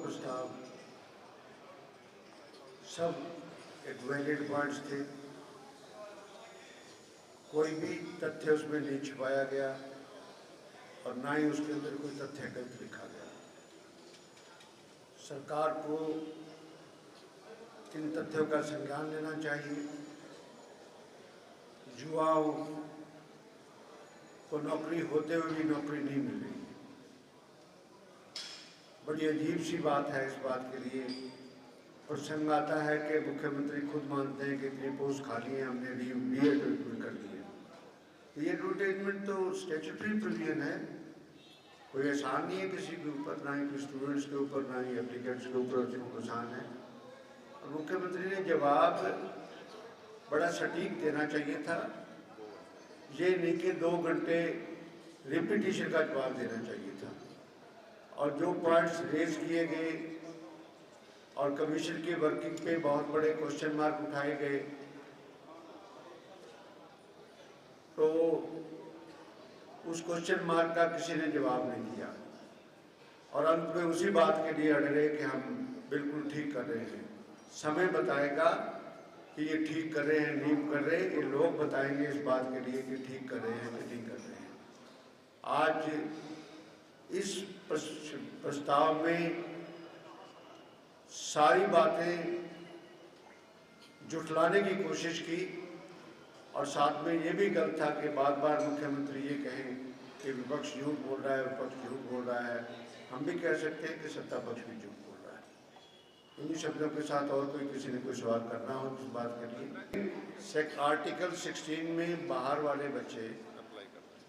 प्रस्ताव सब एक वैलिड पॉइंट्स थे। कोई भी तथ्य उसमें नहीं छिपाया गया और ना ही उसके अंदर कोई तथ्य गलत लिखा गया। सरकार को इन तथ्यों का संज्ञान लेना चाहिए। युवाओं को नौकरी होते हुए भी नौकरी नहीं मिल रही। बड़ी अजीब सी बात है। इस बात के लिए प्रसंग आता है कि मुख्यमंत्री खुद मानते हैं कि इतनी पोस्ट खाली है, हमने री-एडवर्टाइजमेंट कर दी है। ये एडवर्टाइजमेंट तो स्टैट्यूटरी प्रोविजन है, कोई एहसान नहीं है किसी के ऊपर, ना ही स्टूडेंट्स के ऊपर, ना ही एप्लीकेंट्स के ऊपर नुकसान है। और मुख्यमंत्री ने जवाब बड़ा सटीक देना चाहिए था। ये नहीं कि 2 घंटे रिपीटिशन का जवाब देना चाहिए था। और जो पॉइंट्स रेज किए गए और कमीशन की वर्किंग पे बहुत बड़े क्वेश्चन मार्क उठाए गए, तो उस क्वेश्चन मार्क का किसी ने जवाब नहीं दिया और अंत में उसी बात के लिए अड़ गए कि हम बिल्कुल ठीक कर रहे हैं। समय बताएगा कि ये ठीक कर रहे हैं, नहीं कर रहे, ये लोग बताएंगे इस बात के लिए कि ठीक कर रहे हैं कि नहीं कर रहे हैं। आज इस प्रस्ताव में सारी बातें जुटलाने की कोशिश की और साथ में ये भी गलत था कि बार बार मुख्यमंत्री ये कहें कि विपक्ष झूठ बोल रहा है, विपक्ष झूठ बोल रहा है। हम भी कह सकते हैं कि सत्ता पक्ष भी झूठ बोल रहा है। इन्हीं शब्दों के साथ और कोई किसी ने कोई सवाल करना हो इस बात के लिए, आर्टिकल 16 में बाहर वाले बच्चे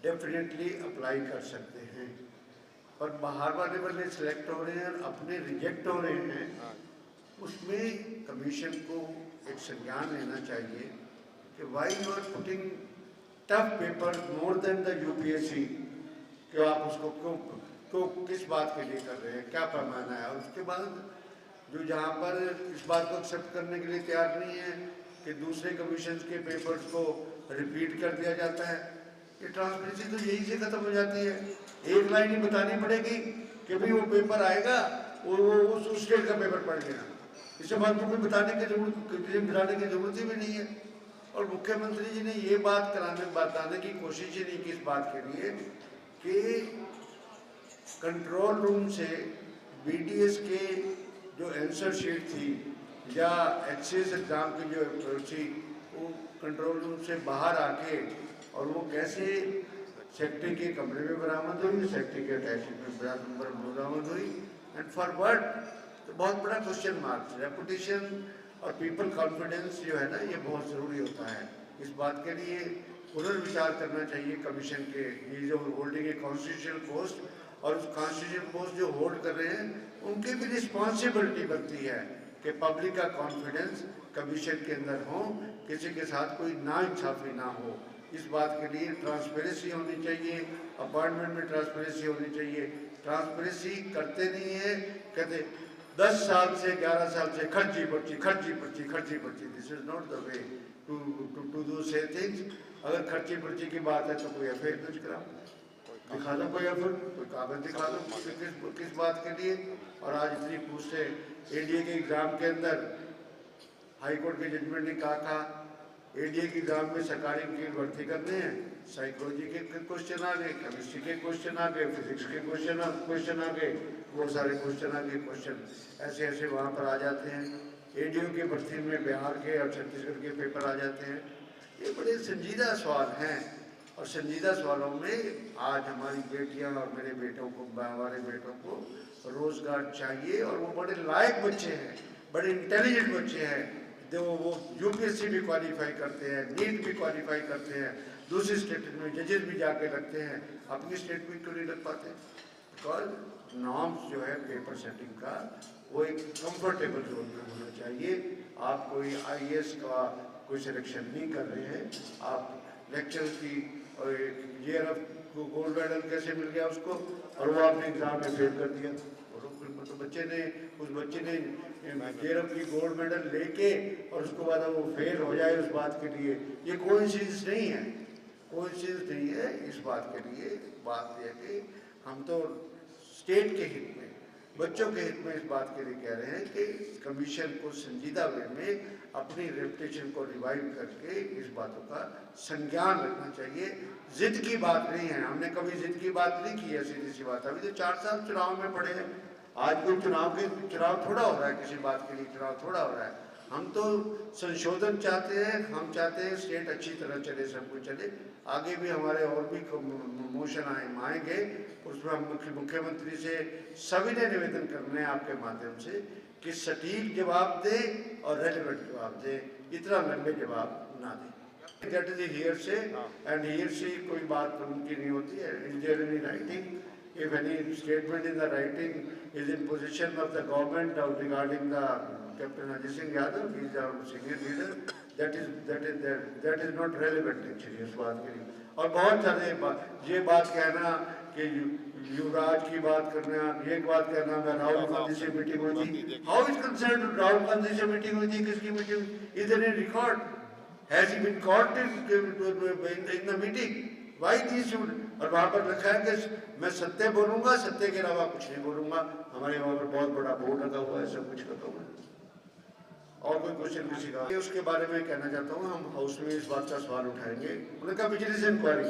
डेफिनेटली अप्लाई कर सकते हैं, पर बाहर वाले बच्चे सिलेक्ट हो रहे हैं और अपने रिजेक्ट हो रहे हैं। उसमें कमीशन को एक संज्ञान लेना चाहिए कि why you are putting tough paper more than the UPSC, कि आप उसको क्यों किस बात के लिए कर रहे हैं, क्या पैमाना है। और उसके बाद जो जहाँ पर इस बात को एक्सेप्ट करने के लिए तैयार नहीं है कि दूसरे कमीशंस के पेपर्स को रिपीट कर दिया जाता है, ये ट्रांसपेरेंसी तो यही से खत्म हो जाती है। एक लाइन ही बतानी पड़ेगी कि भाई वो पेपर आएगा, वो उस स्टेट का पेपर पढ़ लेना। इसके बाद कोई बताने की जरूरत ही भी नहीं है। और मुख्यमंत्री जी ने ये बात बताने की कोशिश ही नहीं की इस बात के लिए कि कंट्रोल रूम से बीडीएस के जो आंसर शीट थी या एक्सेस एग्जाम की जो अप्रोच थी, वो कंट्रोल रूम से बाहर आके और वो कैसे सेक्रेटरी के कमरे में बरामद हुई, सेक्रेटरी के अटैचमेंट में बरामद हुई, एंड फॉर व्हाट, तो बहुत बड़ा क्वेश्चन मार्क। रेपुटेशन और पीपल कॉन्फिडेंस जो है ना, ये बहुत ज़रूरी होता है। इस बात के लिए पुनर्विचार करना चाहिए कमीशन के, ये जो होल्डिंग ए कॉन्स्टिट्यूशनल पोस्ट, और उस कॉन्स्टिट्यूशनल पोस्ट जो होल्ड कर रहे हैं उनकी भी रिस्पॉन्सिबिलिटी बनती है कि पब्लिक का कॉन्फिडेंस कमीशन के अंदर हो, किसी के साथ कोई नाइंसाफी ना हो। इस बात के लिए ट्रांसपेरेंसी होनी चाहिए, अपॉइंटमेंट में ट्रांसपेरेंसी होनी चाहिए। ट्रांसपेरेंसी करते नहीं है, कहते 10 साल से 11 साल से खर्ची पर्ची। This is not the way to do say things. अगर खर्ची पर्ची की बात है तो कोई अफेयर कुछ कराओ, दिखा दो कोई अफेयर, कोई कागज दिखा दो किस बात के लिए। और आज इतनी पूछते एडीए के एग्जाम के अंदर हाईकोर्ट के जजमेंट ने कहा था एडीए के एग्जाम में सरकारी वकील भर्ती करते हैं, साइकोलॉजी के क्वेश्चन आ गए, केमिस्ट्री के क्वेश्चन आ गए, फिजिक्स के क्वेश्चन आ गए, बहुत सारे क्वेश्चन आ गए। क्वेश्चन ऐसे वहाँ पर आ जाते हैं। एडीओ की भर्ती में बिहार के और छत्तीसगढ़ के पेपर आ जाते हैं। ये बड़े संजीदा सवाल हैं और संजीदा सवालों में आज हमारी बेटियां और मेरे बेटों को, हमारे बेटों को रोजगार चाहिए। और वो बड़े लायक बच्चे हैं, बड़े इंटेलिजेंट बच्चे हैं, जो वो यूपीएससी भी क्वालिफाई करते हैं, नीट भी क्वालिफाई करते हैं, दूसरी स्टेट में जजेस भी जाके लगते हैं, अपनी स्टेट में क्यों नहीं लग पाते? बिकॉज नॉर्म्स जो है पेपर सेटिंग का वो एक कंफर्टेबल जोन में होना चाहिए। आप कोई आईएएस का कोई सिलेक्शन नहीं कर रहे हैं, आप लेक्चर की और गोल्ड मेडल कैसे मिल गया उसको और वो आपने एग्जाम में फेल कर दिया। तो बच्चे ने जेआरएफ की गोल्ड मेडल लेके और उसके बाद वो फेल हो जाए उस बात के लिए, ये कोइंसिडेंस नहीं है, कोइंसिडेंस नहीं है। इस बात के लिए बात यह है कि हम तो स्टेट के हित में, बच्चों के हित में इस बात के लिए कह रहे हैं कि कमीशन को संजीदा वे में अपनी रेपुटेशन को रिवाइव करके इस बातों का संज्ञान रखना चाहिए। जिद की बात नहीं है, हमने कभी जिद की बात नहीं की है, सीधी सी बात। अभी तो 4 साल चुनाव में पड़े हैं, आज कोई चुनाव थोड़ा हो रहा है, किसी बात के लिए चुनाव थोड़ा हो रहा है। हम तो संशोधन चाहते हैं, हम चाहते हैं स्टेट अच्छी तरह चले, सब कुछ चले। आगे भी हमारे और भी मोशन आएंगे, उसमें हम मुख्यमंत्री से सभी ने निवेदन करने हैं आपके माध्यम से कि सटीक जवाब दे और रेलेवेंट जवाब दे, इतना लंबे जवाब ना दे। That is hearsay and hearsay कोई बात उनकी नहीं होती है। Is there any writing? If any statement in the writing is in possession of the government or regarding the Captain Ajay Singh Yadav, he is our senior leader, that is not relevant actually इस बात के लिए। और बहुत सारे ये बात कहना कि युवराज की बात करना, ये बात कहना मैं राहुल गांधी से मीटिंग हुई थी। How is concerned Rahul Gandhi से मीटिंग हुई थी, किसकी meeting? Is there any record? Has he been caught in the meeting? Why these should? और वहाँ पर लिखा है कि मैं सत्य बोलूँगा, सत्य के अलावा कुछ नहीं बोलूँगा। हमारे वहाँ पर बहुत बड़ा बोर्ड लगा हुआ है, सब कुछ करता हूँ। और कोई क्वेश्चन किसी का उसके बारे में कहना चाहता हूँ, हम हाउस में इस बात का सवाल उठाएंगे। उन्होंने कहा vigilance inquiry,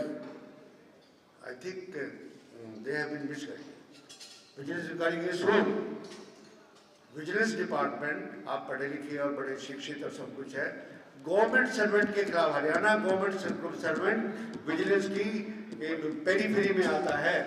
I think they have been misguided. Vigilance inquiry is wrong. Vigilance department, आप पढ़े लिखे और बड़े शिक्षित और सब कुछ है, गवर्नमेंट सर्वेंट के खिलाफ, हरियाणा गवर्नमेंट सर्वेंट विजिलेंस की पेरीफेरी में आता है।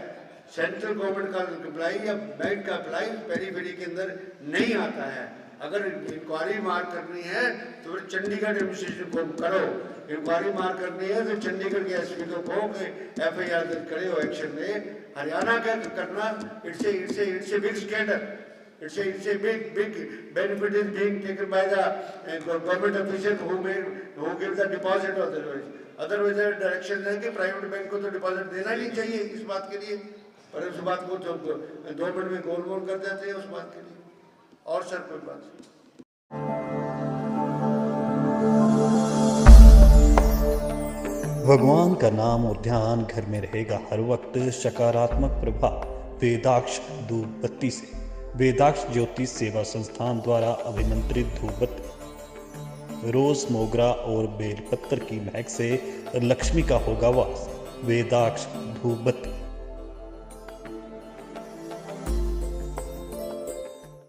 सेंट्रल गवर्नमेंट का अप्लाई या बैंक का अप्लाई पेरीफेरी के अंदर नहीं आता है। अगर इंक्वायरी मार करनी है तो फिर चंडीगढ़ एडमिनिस्ट्रेशन को करो, इंक्वायरी मार करनी है तो चंडीगढ़ के एसपी को कहो कि FIR दर्ज करे हो, एक्शन ले। हरियाणा का करना it's a big scandal, it's a big benefit is being taken by the government official who give the deposit otherwise direction है कि प्राइवेट बैंक को तो डिपॉजिट देना ही नहीं चाहिए इस बात के लिए, पर उस बात को तो 2 मिनट में गोल कर देते हैं उस बात के लिए। और सर कोई बात भगवान का नाम और ध्यान घर में रहेगा हर वक्त, सकारात्मक प्रभाव वेदाक्ष धूप बत्ती से। वेदाक्ष ज्योतिष सेवा संस्थान द्वारा अभिमंत्रित धूप बत्ती रोज, मोगरा और बेलपत्र की महक से लक्ष्मी का होगा वास। वेदाक्ष धूप बत्ती।